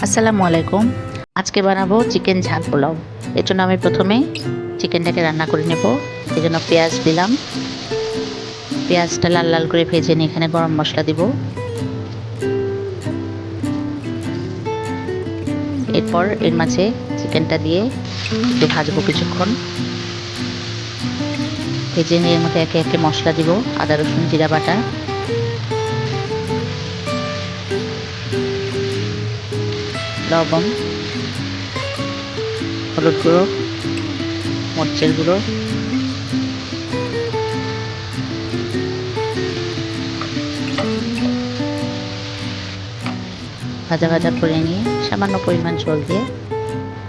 আসসালামু আলাইকুম। আজকে বানাবো চিকেন ঝাল পোলাও। এর জন্য আমি প্রথমে চিকেনটাকে রান্না করে নেব। এজন্য পেঁয়াজ দিলাম। পেঁয়াজটা লাল লাল করে ভেজে নিয়ে এখানে গরম মশলা দিব। এরপর এর মাঝে চিকেনটা দিয়ে একটু ভাজবো কিছুক্ষণ। ভেজে নিয়ে এর মধ্যে একে একে মশলা দিব। আদা রসুন জিরা বাটা, লবণ, হলুদ গুঁড়ো, মরিচের গুঁড়ো, ভাজা ভাজা করে নিয়ে সামান্য পরিমাণ জল দিয়ে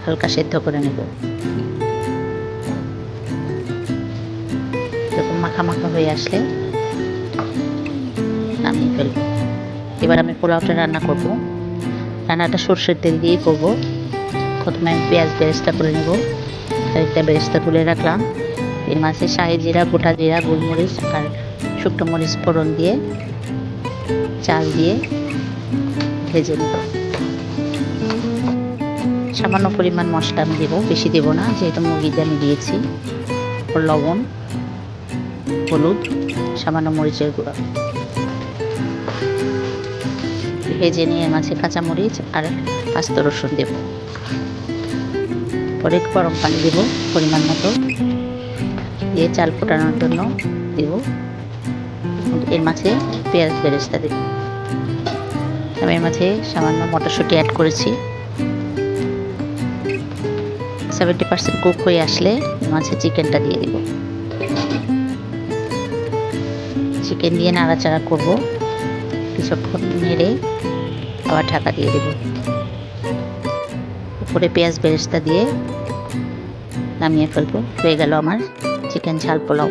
হালকা সেদ্ধ করে নেব। এরকম মাখা মাখা হয়ে আসলে নামিয়ে ফেলবো। এবার আমি পোলাওটা রান্না করব। রান্নাটা সরষের তেল দিয়েই করবো। প্রথমে আমি পেঁয়াজ বেরেস্তা করে নেব। একটা বেরেস্তা তুলে রাখলাম। এর মাঝে শাহি জিরা, গোটা জিরা, গোলমরিচ আর শুকনো মরিচ ফোড়ন দিয়ে চাল দিয়ে ভেজে নেব। সামান্য পরিমাণ মশলা আমি দেবো, বেশি দেবো না, যেহেতু মুরগিতে আমি দিয়েছি। লবণ, হলুদ, সামান্য মরিচের গুঁড়া ভেজে নিয়ে মাঝে কাঁচামরিচ আর আস্ত রসুন দেব। পরে গরম পানি দেব পরিমাণ মতো, দিয়ে চাল ফোটানোর জন্য দেব। এর মাঝে পেঁয়াজ বেরেস্তা দেব। আমি এর মাঝে সামান্য মটরশুঁটি অ্যাড করেছি। 70% কুক হয়ে আসলে মাঝে চিকেনটা দিয়ে দেব। চিকেন দিয়ে নাড়াচাড়া করব কিছুক্ষণ, নেড়ে আবার ঢাকা দিয়ে দেব। উপরে পেঁয়াজ বেরেস্তা দিয়ে নামিয়ে ফেলবো। হয়ে গেল আমার চিকেন ঝাল পোলাও।